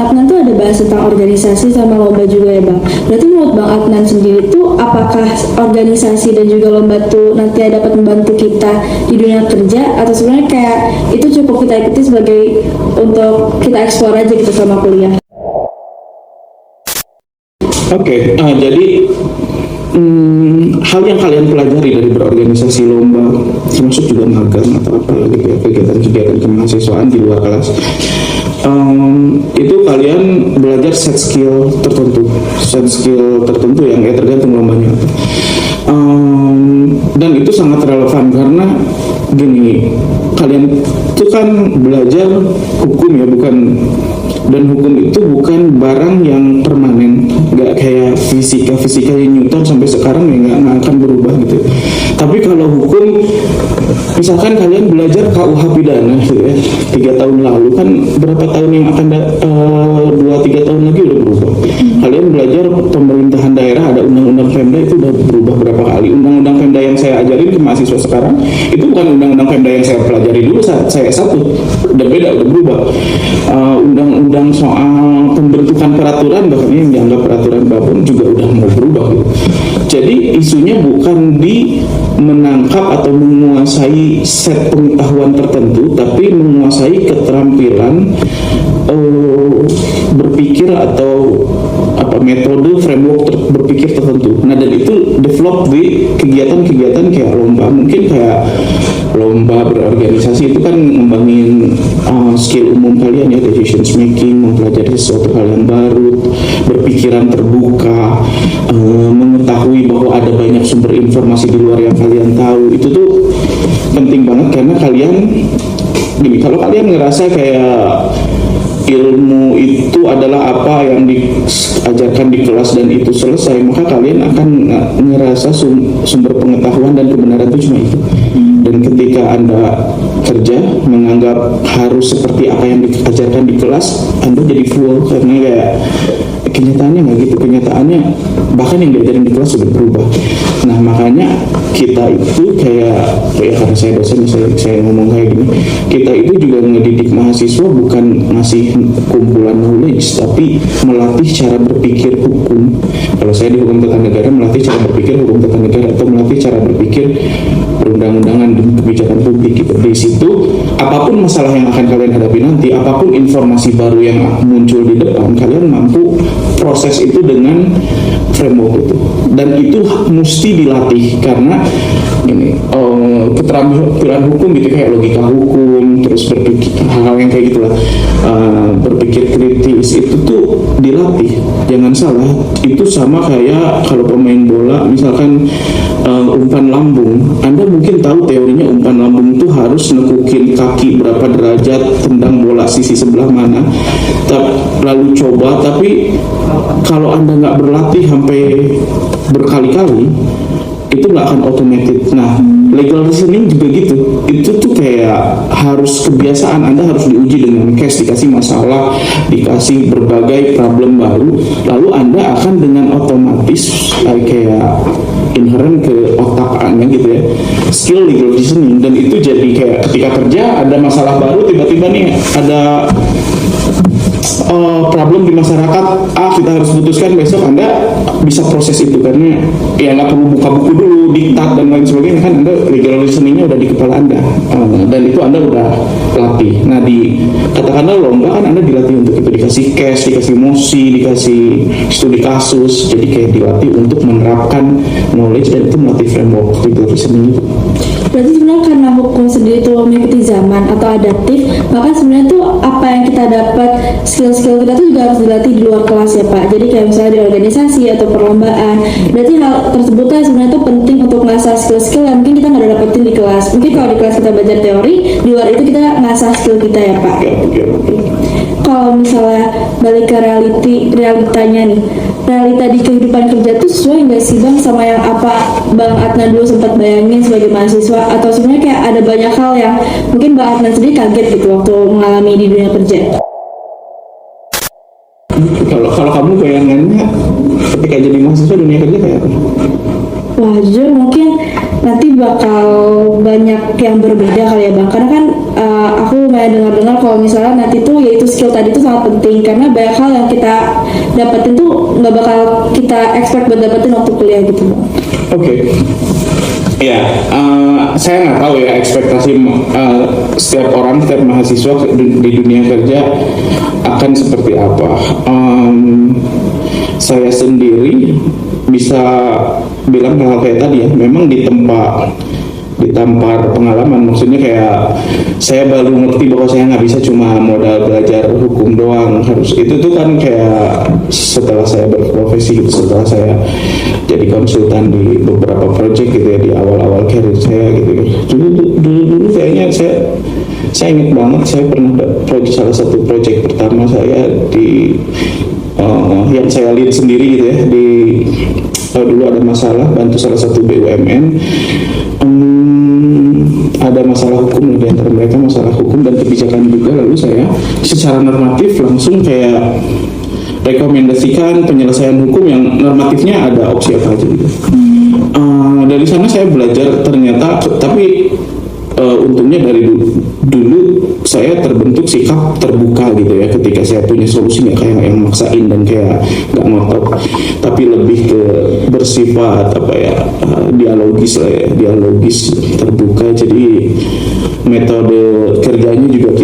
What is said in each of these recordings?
Adnan tuh ada bahas tentang organisasi sama lomba juga ya Bang. Berarti menurut Bang Adnan sendiri tuh apakah organisasi dan juga lomba tuh nanti dapat membantu kita di dunia kerja, atau sebenarnya kayak itu cukup kita ikuti sebagai untuk kita eksplor aja gitu sama kuliah? Oke, jadi hal yang kalian pelajari dari berorganisasi lomba, termasuk juga magang atau apa gitu ya, kegiatan-kegiatan kemahasiswaan di luar kelas, itu kalian belajar set skill tertentu yang tergantung lombanya. Dan itu sangat relevan karena gini, kalian itu kan belajar hukum ya, dan hukum itu bukan barang yang permanen, nggak kayak fisika yang Newton sampai sekarang ya nggak akan berubah gitu. Tapi kalau hukum, misalkan kalian belajar KUH pidana gitu ya, 3 tahun lalu, kan berapa tahun yang akan 2-3 tahun lagi udah berubah. Kalian belajar pemerintahan daerah, ada undang-undang Pemda, itu udah berubah berapa kali. Undang-undang Pemda yang saya ajarin ke mahasiswa sekarang itu bukan undang-undang Pemda yang saya pelajari dulu saat saya S1, udah beda, udah berubah. Undang-undang soal pembentukan peraturan, bahkan yang dianggap peraturan babon juga udah mau berubah gitu. Jadi isunya bukan di menangkap atau menguasai set pengetahuan tertentu, tapi menguasai keterampilan berpikir atau metode framework berpikir tertentu. Nah, dan itu develop di kegiatan-kegiatan kayak lomba, mungkin kayak lomba berorganisasi itu kan ngembangin skill umum kalian ya, decision making, mempelajari sesuatu hal yang baru, berpikiran terbuka, mengetahui bahwa ada banyak sumber informasi di luar yang kalian tahu. Itu tuh penting banget karena kalian gini, kalau kalian ngerasa kayak ilmu itu adalah apa yang diajarkan di kelas dan itu selesai, maka kalian akan ngerasa sumber pengetahuan dan kebenaran itu cuma itu. Dan ketika Anda kerja menganggap harus seperti apa yang diajarkan di kelas, Anda jadi full, karena kayak kenyataannya nggak gitu. Kenyataannya bahkan yang diajarin di kelas sudah berubah. Nah, makanya kita itu kayak ya, karena saya dosen, saya ngomong kayak gini, kita itu juga ngedidik mahasiswa bukan ngasih kumpulan knowledge, tapi melatih cara berpikir hukum. Kalau saya di hukum tata negara, melatih cara berpikir hukum tata negara, atau melatih cara berpikir perundang-undangan dan kebijakan publik gitu. Di situ apapun masalah yang akan kalian hadapi nanti, apapun informasi baru yang muncul di depan, kalian mampu proses itu dengan framework itu. Dan itu mesti dilatih karena ini keterampilan hukum gitu, kayak logika hukum, terus berpikir hal-hal yang kayak gitulah, berpikir kritis, itu tuh dilatih. Jangan salah, itu sama kayak kalau pemain bola misalkan umpan lambung. Anda mungkin tahu teorinya umpan lambung itu harus nekukin kaki berapa derajat, tendang bola sisi sebelah mana, lalu coba. Tapi kalau Anda nggak berlatih sampai berkali-kali, itu nggak akan automated. Nah, legal reasoning juga gitu. Itu tuh kayak harus kebiasaan. Anda harus diuji dengan case, dikasih masalah, dikasih berbagai problem baru, lalu Anda akan dengan otomatis kayak inherent ke otak Anda gitu ya, skill legal reasoning. Dan itu jadi kayak ketika kerja ada masalah baru, tiba-tiba nih ada problem di masyarakat, kita harus putuskan besok, Anda bisa proses itu karena ya nggak perlu buka buku dulu, diktat dan lain sebagainya, kan Anda legal reasoningnya udah di kepala Anda, dan itu Anda udah latih. Nah, di katakanlah lomba kan Anda dilatih untuk itu, dikasih case, dikasih mosi, dikasih studi kasus, jadi kayak dilatih untuk menerapkan knowledge, dan itu melatih framework legal reasoning itu. Berarti sebenarnya karena hukum sendiri itu mengikuti zaman atau adaptif, maka sebenarnya tuh apa yang kita dapat, skill-skill kita tuh juga harus dilatih di luar kelas ya Pak. Jadi kayak misalnya di organisasi atau perlombaan, berarti hal tersebut kan sebenarnya tuh penting untuk ngasah skill-skill yang mungkin kita nggak dapetin di kelas. Mungkin kalau di kelas kita belajar teori, di luar itu kita ngasah skill kita ya Pak. Kalau misalnya balik ke realitanya nih, realita di kehidupan kerja tuh sesuai nggak sih Bang sama yang apa Bang Adnan dulu sempat bayangin sebagai mahasiswa, atau sebenarnya kayak ada banyak hal yang mungkin Bang Adnan sendiri kaget gitu waktu mengalami di dunia kerja? Kalau kamu bayangannya ketika jadi mahasiswa dunia kerja kayak apa? Wah, jujur mungkin nanti bakal banyak yang berbeda kali ya Bang, karena kan aku banyak dengar-dengar kalau misalnya nanti tuh yaitu skill tadi tuh sangat penting karena banyak hal yang kita dapetin tuh nggak bakal kita expect buat dapetin waktu kuliah gitu. Oke. Ya, saya nggak tahu ya ekspektasi setiap orang, setiap mahasiswa di dunia kerja akan seperti apa. Saya sendiri bisa bilang hal kayak tadi ya, memang ditampar pengalaman, maksudnya kayak saya baru ngerti bahwa saya nggak bisa cuma modal belajar hukum doang, harus itu tuh kan kayak setelah saya berprofesi gitu, setelah saya jadi konsultan di beberapa project gitu ya di awal-awal karir saya gitu. Dulu kayaknya saya ingat banget saya pernah salah satu project pertama saya di yang saya lead sendiri gitu ya di dulu ada masalah bantu salah satu BUMN, ada masalah hukum di antara mereka, masalah hukum dan kebijakan juga, lalu saya secara normatif langsung kayak rekomendasikan penyelesaian hukum yang normatifnya ada opsi apa aja gitu. Dari sana saya belajar ternyata, tapi untungnya dari dulu saya terbentuk sikap terbuka gitu ya, ketika saya punya solusi nggak kayak yang maksain dan kayak nggak ngotot, tapi lebih ke bersifat apa ya, dialogis lah ya, dialogis terbuka. Jadi metode kerjanya juga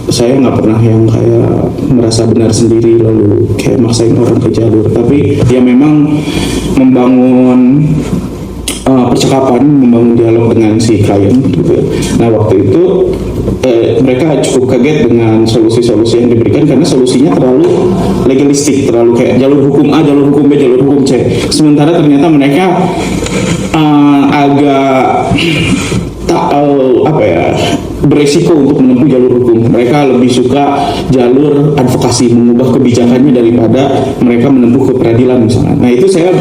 saya nggak pernah yang kayak merasa benar sendiri lalu kayak maksain orang ke jalur, tapi ya memang membangun percakapan, membangun dialog dengan si klien gitu. Nah waktu itu mereka cukup kaget dengan solusi-solusi yang diberikan karena solusinya terlalu legalistik, terlalu kayak jalur hukum A, jalur hukum B, jalur hukum C. Sementara ternyata mereka agak beresiko untuk menempuh jalur hukum. Mereka lebih suka jalur advokasi, mengubah kebijakannya daripada mereka menempuh ke peradilan misalnya. Nah itu saya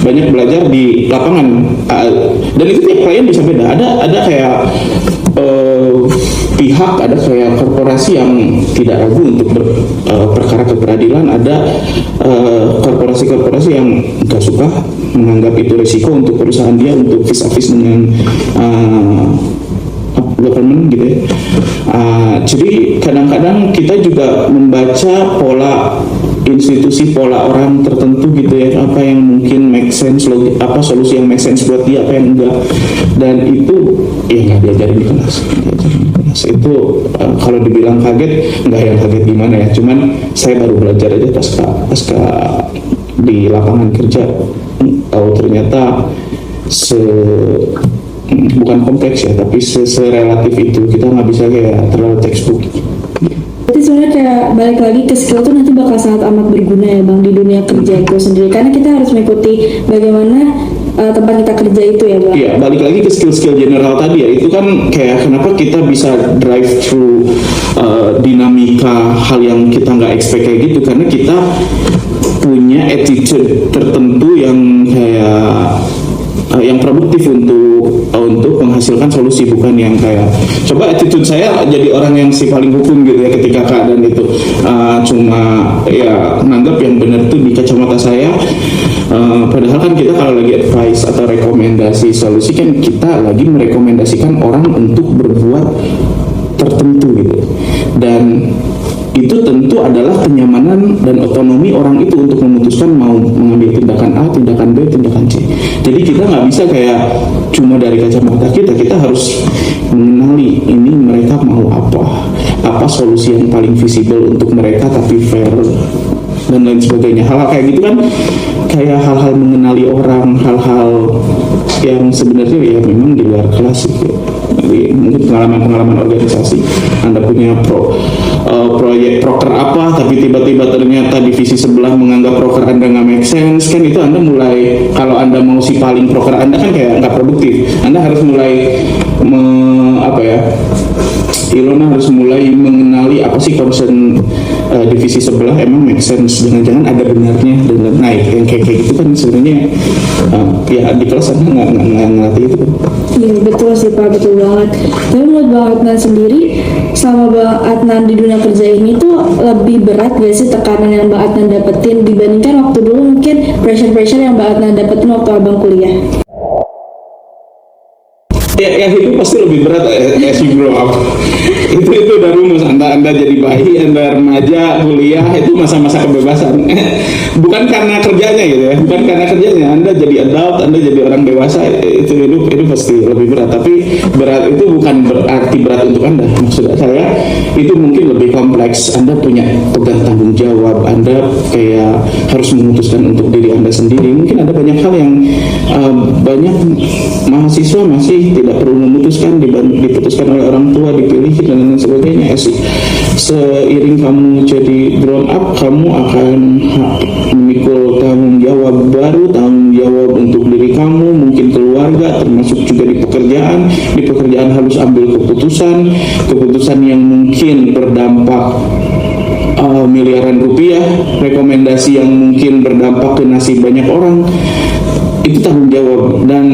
banyak belajar di lapangan, dan itu tiap klien bisa beda. Ada kayak pihak, ada kayak korporasi yang tidak ragu untuk perkara ke peradilan, ada korporasi-korporasi yang nggak suka, menganggap itu risiko untuk perusahaan dia untuk vis-a-vis dengan government gitu ya. Jadi kadang-kadang kita juga membaca pola institusi, pola orang tertentu gitu ya, apa yang mungkin make sense, apa solusi yang make sense buat dia, apa yang enggak, dan itu ya nggak diajarin di kelas. Itu kalau dibilang kaget, nggak yang kaget gimana ya, cuman saya baru belajar aja pasca di lapangan kerja, tahu ternyata bukan kompleks ya, tapi serelatif itu, kita nggak bisa kayak terlalu textbook. Berarti sebenarnya kayak balik lagi ke skill tuh nanti bakal sangat amat berguna ya Bang di dunia kerja itu sendiri, karena kita harus mengikuti bagaimana tempat kita kerja itu ya Bang. Iya, balik lagi ke skill-skill general tadi ya, itu kan kayak kenapa kita bisa drive through dinamika hal yang kita nggak expect kayak gitu, karena kita punya attitude tertentu yang kayak yang produktif untuk menghasilkan solusi, bukan yang kayak coba attitude saya jadi orang yang si paling hukum gitu ya ketika keadaan itu cuma ya nanggap yang benar tuh di kacamata saya, padahal kan kita kalau lagi advice atau rekomendasi solusi kan kita lagi merekomendasikan orang untuk berbuat tertentu gitu, dan itu tentu adalah kenyamanan dan otonomi orang itu untuk memutuskan mau mengambil tindakan A, tindakan B, tindakan C. Jadi kita nggak bisa kayak cuma dari kacamata kita harus mengenali ini mereka mau apa solusi yang paling visible untuk mereka tapi fair dan lain sebagainya. Hal-hal kayak gitu kan kayak hal-hal mengenali orang, hal-hal yang sebenarnya ya memang di luar kelas gitu. Jadi mungkin pengalaman organisasi, Anda punya proyek proker apa, tapi tiba-tiba ternyata divisi sebelah menganggap proker Anda nggak make sense, kan itu Anda mulai, kalau Anda mau si paling proker Anda kan kayak nggak produktif. Anda harus mulai Ilona harus mulai mengenali apa sih concern divisi sebelah, emang make sense, jangan-jangan ada benarnya dan naik yang kayak gitu kan sebenarnya ya di kelas Anda nggak ngelatih itu kan. Iya betul sih Pak, betul banget. Tapi menurut Bang Adnan sendiri, selama Bang Adnan di dunia kerja ini tuh lebih berat gak sih tekanan yang Bang Adnan dapetin dibandingkan waktu dulu mungkin pressure yang Bang Adnan dapetin waktu Abang kuliah? Ya itu pasti lebih berat as you grow up. Itu udah rumus. Anda jadi bayi, Anda remaja, kuliah, itu masa-masa kebebasan. Bukan karena kerjanya gitu ya, bukan karena kerjanya. Anda jadi adult, Anda jadi orang dewasa, itu pasti lebih berat. Tapi berat itu bukan berarti berat untuk Anda. Maksud saya itu mungkin lebih kompleks. Anda punya pegang tanggung jawab, Anda kayak harus memutuskan untuk diri Anda sendiri. Mungkin ada banyak hal yang banyak mahasiswa masih tidak perlu memutuskan, diputuskan oleh orang tua, dipilih dan lain sebagainya. Seiring kamu jadi grown up, kamu akan memikul tanggung jawab baru, tanggung jawab untuk diri kamu, mungkin keluarga, termasuk juga di pekerjaan harus ambil keputusan yang mungkin berdampak miliaran rupiah, rekomendasi yang mungkin berdampak ke nasib banyak orang. Itu tanggung jawab dan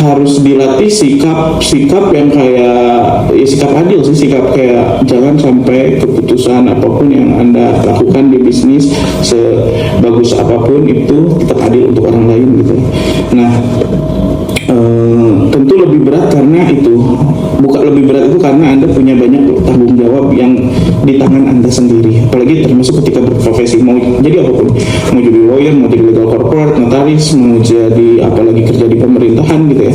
harus dilatih sikap yang kayak ya sikap adil sih, sikap kayak jangan sampai keputusan apapun yang Anda lakukan di bisnis sebagus apapun itu tetap adil untuk orang lain gitu. Nah tentu lebih berat karena itu karena Anda punya banyak tanggung jawab yang di tangan Anda sendiri, apalagi termasuk ketika berprofesi, mau jadi apapun, mau jadi lawyer, mau jadi legal corporate, notaris, mau jadi apalagi kerja di pemerintahan gitu ya,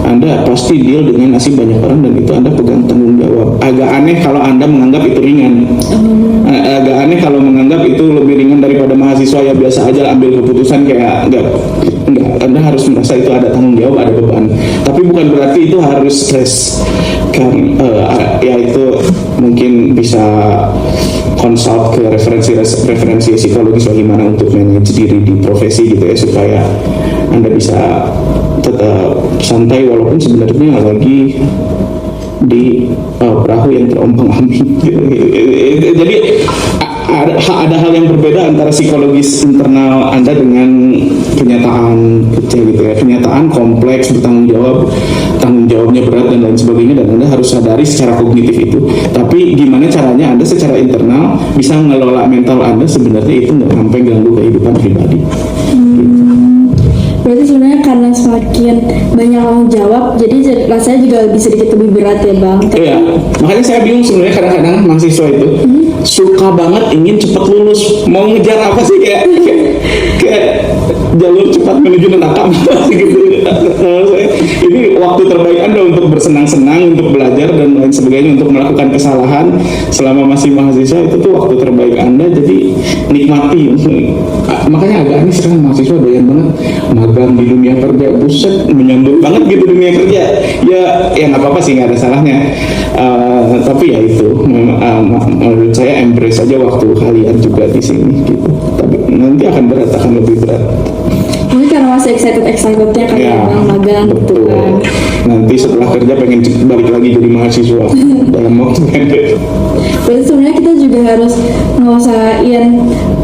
Anda pasti deal dengan nasib banyak orang dan itu Anda pegang tanggung jawab. Agak aneh kalau Anda menganggap itu ringan, agak aneh kalau menganggap itu lebih ringan daripada mahasiswa yang biasa aja ambil keputusan kayak enggak, Anda harus merasa itu ada tanggung jawab, ada beban. Tapi bukan berarti itu harus stres kan. Ya itu mungkin bisa consult ke referensi psikologis bagaimana untuk manage diri di profesi gitu ya, supaya Anda bisa tetap santai walaupun sebenarnya lagi di perahu yang terombang-ambing gitu. Jadi ada hal yang berbeda antara psikologis internal Anda dengan kenyataan kecil gitu ya, kenyataan kompleks, bertanggung jawabnya berat dan lain sebagainya, dan Anda harus sadari secara kognitif itu. Tapi gimana caranya Anda secara internal bisa mengelola mental Anda sebenarnya itu nggak sampai ganggu kehidupan pribadi. Berarti sebenarnya karena semakin banyak tanggung jawab, jadi rasanya juga lebih sedikit lebih berat ya Bang. Iya, makanya saya bingung sebenarnya kadang-kadang mahasiswa itu suka banget ingin cepat lulus, mau ngejar apa sih kayak jalur cepat menuju neraka gitu. Ini waktu terbaik Anda untuk bersenang-senang, untuk belajar dan lain sebagainya, untuk melakukan kesalahan selama masih mahasiswa, itu tuh waktu terbaik Anda, jadi nikmati. Makanya agak aneh sekarang mahasiswa doyan banget magang di dunia kerja, buset menyambut banget gitu dunia kerja. Ya nggak apa-apa sih, nggak ada salahnya. Tapi ya itu menurut saya embrace aja waktu kalian juga di sini gitu. Tapi nanti akan lebih berat. Ini karena masih excitednya kan ya Bang, magang gitu kan. Nanti setelah kerja pengen balik lagi jadi mahasiswa dalam waktu pendek. Berarti sebenarnya kita juga harus ngusahain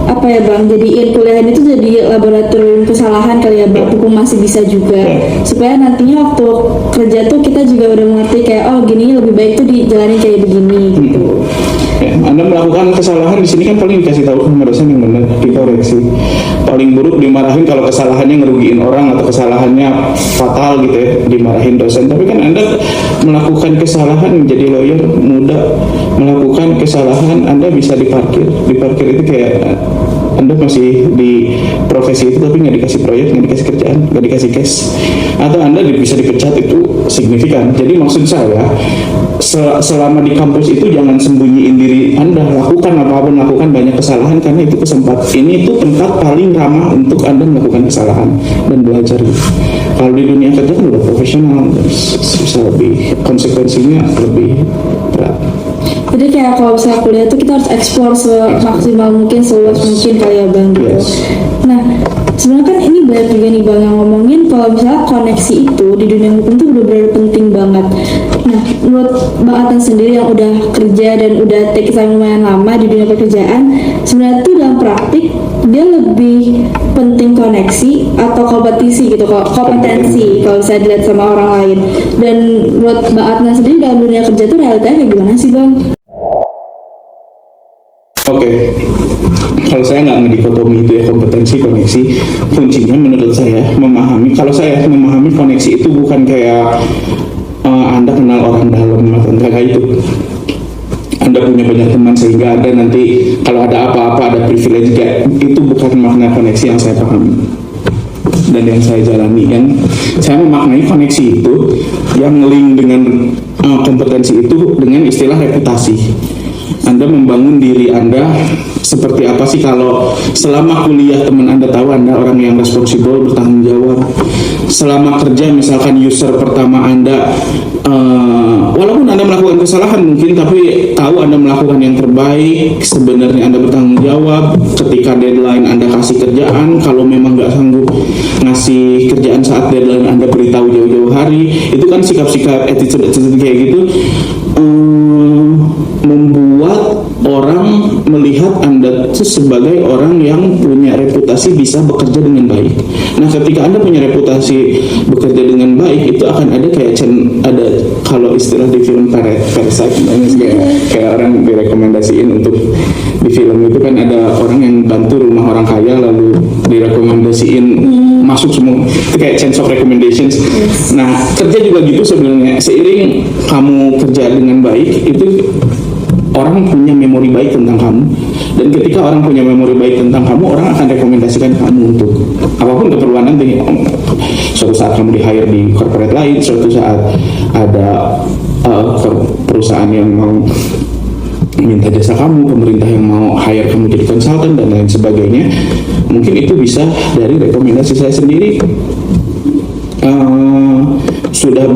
apa ya Bang, jadiin kuliah itu jadi laboratorium kesalahan kali ya Bang, hukum masih bisa juga, supaya nantinya waktu kerja tuh kita juga udah mengerti kayak oh gini lebih baik tuh dijalani kayak begini gitu. Anda melakukan kesalahan di sini kan paling dikasih tahu sama dosen yang benar, dikoreksi. Paling buruk dimarahin kalau kesalahannya ngerugiin orang atau kesalahannya fatal gitu ya, dimarahin dosen. Tapi kan Anda melakukan kesalahan menjadi lawyer muda, melakukan kesalahan Anda bisa diparkir itu kayak Anda masih di profesi itu tapi nggak dikasih proyek, nggak dikasih kerjaan, nggak dikasih cash, atau Anda bisa dipecat, itu signifikan. Jadi maksud saya selama di kampus itu jangan sembunyiin diri Anda, lakukan apapun, lakukan banyak kesalahan karena itu ini tuh tempat paling ramah untuk Anda melakukan kesalahan dan belajar. Kalau di dunia kerja kan udah profesional, bisa lebih konsekuensinya lebih berat. Jadi kayak kalau misalnya kuliah tuh kita harus explore semaksimal mungkin, seluas mungkin kali ya Bang gitu. Nah sebenarnya kan ini banyak juga nih Bang yang ngomongin kalau misalnya koneksi itu di dunia hukum tuh benar-benar penting banget. Nah menurut Bang Atan sendiri yang udah kerja dan udah take time lumayan lama di dunia pekerjaan, sebenarnya tuh dalam praktik dia lebih penting koneksi atau kompetensi gitu, kompetensi kalau bisa dilihat sama orang lain. Dan menurut Bang Atan sendiri dalam dunia kerja tuh realitanya kayak gimana sih Bang? Oke. kalau saya nggak ngedikotomi itu ya kompetensi koneksi, kuncinya menurut saya kalau saya memahami koneksi itu bukan kayak Anda kenal orang dalam atau enggak itu. Anda punya banyak teman sehingga Anda nanti kalau ada apa-apa ada privilege, itu bukan makna koneksi yang saya pahami dan yang saya jalani. Yang saya memaknai koneksi itu yang link dengan kompetensi itu dengan istilah reputasi. Anda membangun diri Anda seperti apa sih kalau selama kuliah teman Anda tahu Anda orang yang responsibel, bertanggung jawab. Selama kerja misalkan user pertama Anda walaupun Anda melakukan kesalahan mungkin, tapi tahu Anda melakukan yang terbaik, sebenarnya Anda bertanggung jawab. Ketika deadline Anda kasih kerjaan, kalau memang nggak sanggup ngasih kerjaan saat deadline Anda beritahu jauh-jauh hari. Itu kan sikap-sikap attitude kayak gitu membuat orang melihat Anda itu sebagai orang yang punya reputasi bisa bekerja dengan baik. Nah, ketika Anda punya reputasi bekerja dengan baik, itu akan ada kayak ada kalau istilah di film Parasite, kayak orang direkomendasiin untuk di film itu kan ada orang yang bantu rumah orang kaya lalu direkomendasiin masuk semua, itu kayak chain of recommendations. Nah, kerja juga gitu sebenarnya. Seiring kamu kerja dengan baik, itu orang punya memori baik tentang kamu, dan ketika orang punya memori baik tentang kamu, orang akan rekomendasikan kamu untuk apapun keperluan nanti. Suatu saat kamu di-hire di corporate lain, suatu saat ada perusahaan yang mau minta jasa kamu, pemerintah yang mau hire kamu jadi konsultan dan lain sebagainya. Mungkin itu bisa dari rekomendasi saya sendiri. Sudah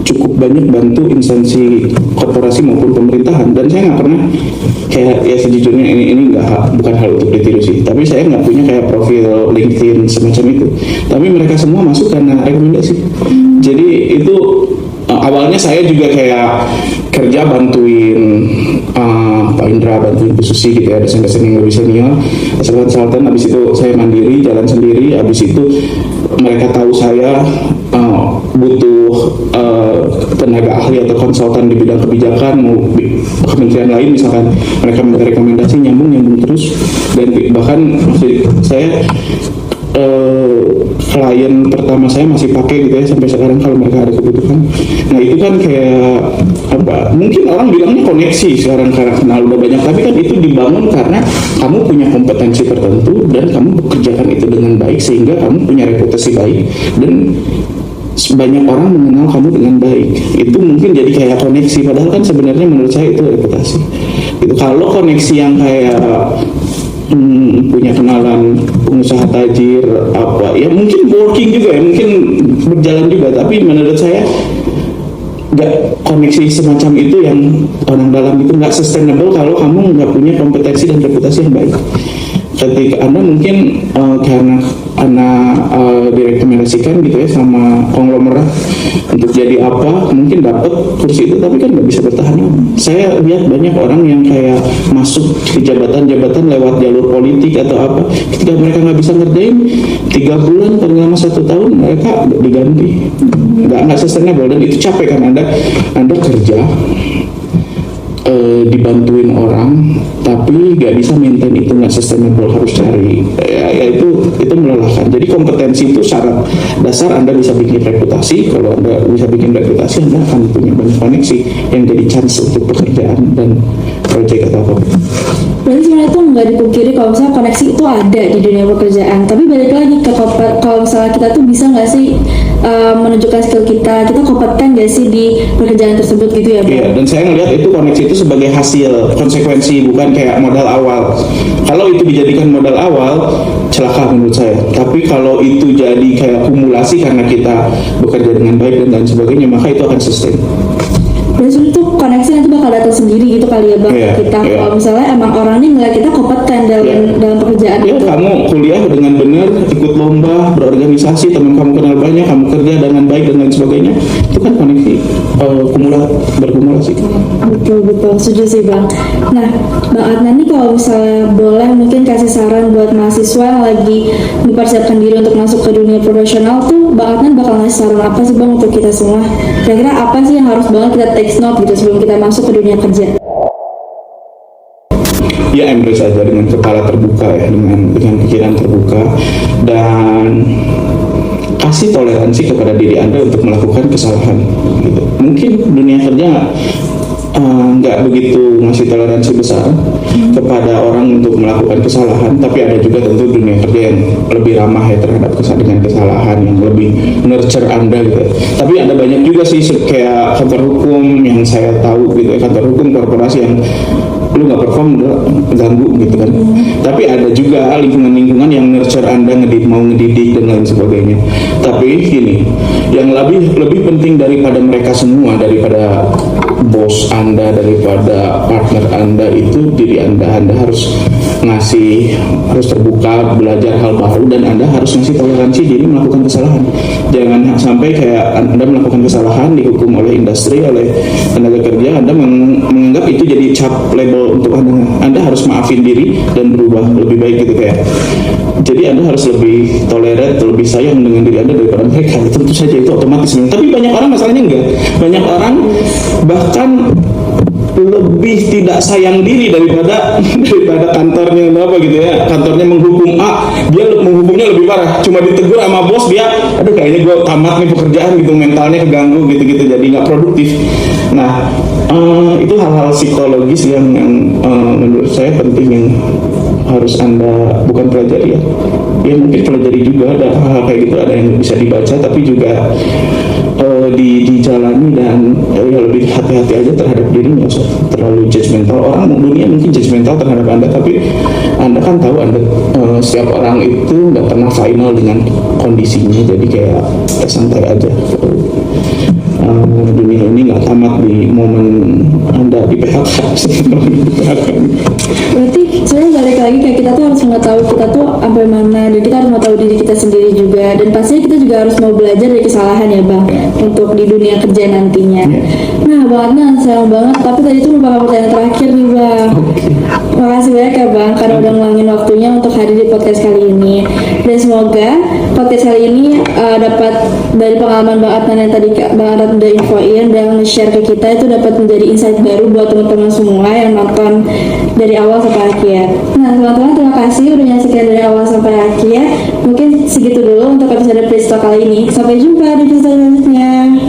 cukup banyak bantu instansi korporasi maupun pemerintahan, dan saya nggak pernah kayak ya sejujurnya ini bukan hal untuk ditiru sih, tapi saya nggak punya kayak profil LinkedIn semacam itu, tapi mereka semua masuk karena rekomendasi. Jadi itu awalnya saya juga kayak kerja bantuin Pak Indra, bantuin Bu Susi gitu ya, dosen-dosen yang lebih senior, konsultan. Habis itu saya mandiri, jalan sendiri. Habis itu mereka tahu saya butuh tenaga ahli atau konsultan di bidang kebijakan, mau kementerian lain misalkan, mereka minta rekomendasi, nyambung terus. Dan bahkan saya klien pertama saya masih pakai gitu ya sampai sekarang kalau mereka ada kebutuhan. Nah, itu kan kayak apa, mungkin orang bilangnya koneksi sekarang karena kenal udah banyak, tapi kan itu dibangun karena kamu punya kompetensi tertentu dan kamu bekerjakan itu dengan baik sehingga kamu punya reputasi baik dan banyak orang mengenal kamu dengan baik. Itu mungkin jadi kayak koneksi, padahal kan sebenarnya menurut saya itu reputasi. Itu kalau koneksi yang kayak punya kenalan pengusaha tajir apa ya, mungkin working juga ya, mungkin berjalan juga, tapi menurut saya nggak, koneksi semacam itu yang orang dalam itu nggak sustainable kalau kamu nggak punya kompetensi dan reputasi yang baik. Ketika Anda mungkin karena Anda direkomendasikan gitu ya sama konglomerat untuk jadi apa, mungkin dapat kursi itu, tapi kan nggak bisa bertahan lama. Saya lihat banyak orang yang kayak masuk ke jabatan-jabatan lewat jalur politik atau apa, ketika mereka nggak bisa ngerjain 3 bulan paling lama 1 tahun mereka diganti. Nggak sustainable, dan itu capek kan. Anda kerja dibantuin orang tapi nggak bisa maintain, itu nggak sustainable, harus cari ya itu melelahkan. Jadi kompetensi itu syarat dasar Anda bisa bikin reputasi. Kalau Anda bisa bikin reputasi, Anda akan punya banyak koneksi yang jadi chance untuk pekerjaan dan proyek atau apa. Berarti sebenarnya itu nggak dipungkiri kalau misalnya koneksi itu ada di dunia pekerjaan, tapi balik lagi ke kalau misalnya kita tuh bisa nggak sih menunjukkan skill kita kompeten nggak sih di pekerjaan tersebut gitu ya, Bang? Iya, dan saya ngelihat itu koneksi itu sebagai hasil, konsekuensi, bukan kayak modal awal. Kalau itu dijadikan modal awal, celaka menurut saya. Tapi kalau itu jadi kayak kumulasi karena kita bekerja dengan baik dan lain sebagainya, maka itu akan sustain. Berarti itu koneksi nanti bakal datang sendiri gitu kali ya, Bang. Kalau misalnya emang orang ini ngeliat kita kompeten dalam pekerjaan itu. Kamu kuliah dengan benar, ikut lomba, berorganisasi, teman kamu kenal banyak, kamu kerja dengan baik dan lain sebagainya, itu kan koneksi berkumulasi. Betul, setuju sih, Bang. Nah, Bang Adnan nih kalau misalnya boleh mungkin kasih saran buat mahasiswa yang lagi mempersiapkan diri untuk masuk ke dunia profesional tuh, Bang Adnan bakal ngasih saran apa sih, Bang, untuk kita semua? Kira-kira apa sih yang harus banget kita take note gitu sebelum kita masuk ke dunia kerja? ya embrace aja dengan kepala terbuka ya, dengan pikiran terbuka, dan kasih toleransi kepada diri Anda untuk melakukan kesalahan gitu. Mungkin dunia kerja nggak begitu ngasih toleransi besar kepada orang untuk melakukan kesalahan, tapi ada juga tentu dunia kerja yang lebih ramah ya terhadap dengan kesalahan, yang lebih nurture Anda gitu. Tapi ada banyak juga sih kayak kantor hukum yang saya tahu gitu ya, kantor hukum korporasi yang lu nggak perform udah ganggu gitu kan. Tapi ada juga lingkungan-lingkungan yang nurture Anda, mau ngedidik dan lain sebagainya. Tapi gini, yang lebih penting daripada mereka semua, daripada bos Anda, daripada partner Anda, itu diri Anda harus harus terbuka, belajar hal baru, dan Anda harus ngasih toleransi diri melakukan kesalahan. Jangan sampai kayak Anda melakukan kesalahan, dihukum oleh industri, oleh tenaga kerja, Anda menganggap itu jadi cap label untuk Anda harus maafin diri dan berubah lebih baik gitu kayak. Jadi Anda harus lebih tolerant, lebih sayang dengan diri Anda daripada mereka. Tentu saja itu otomatis. Tapi banyak orang masalahnya enggak. Banyak orang bahkan lebih tidak sayang diri daripada kantornya apa gitu ya. Kantornya menghukum A, dia menghukumnya lebih parah. Cuma ditegur sama bos, dia aduh kayaknya gue tamat nih pekerjaan gitu, mentalnya keganggu gitu-gitu, jadi nggak produktif. Nah itu hal-hal psikologis yang menurut saya penting, yang harus Anda bukan pelajari ya mungkin pelajari juga, ada hal kayak gitu, ada yang bisa dibaca tapi juga dijalani, dan ya lebih hati-hati aja terhadap dirinya, terlalu judgmental. Orang dunia mungkin judgmental terhadap Anda, tapi Anda kan tahu setiap orang itu nggak pernah final dengan kondisinya, jadi kayak santai aja. Dunia ini nggak tamat di momen Anda di PHK. Berarti sebenarnya balik lagi kayak kita tuh harus mengetahui kita tuh sampai mana, dan kita harus mengetahui diri kita sendiri juga, dan pastinya kita juga harus mau belajar dari kesalahan ya Bang, untuk di dunia kerja nantinya. Nah Bang Adnan, sayang banget tapi tadi tuh merupakan pertanyaan terakhir nih Bang. Makasih banyak ya Bang karena udah ngeluangin waktunya untuk hadir di podcast kali ini, dan semoga podcast kali ini dapat dari pengalaman Bang Adnan yang tadi Bang Adnan udah infoin dan nge-share ke kita, itu dapat menjadi insight baru buat teman-teman semua yang nonton dari awal sampai akhir. Nah teman-teman, terima kasih udah nyaksikan dari awal sampai akhir. Mungkin segitu dulu untuk episode Please Talk kali ini. Sampai jumpa di episode selanjutnya.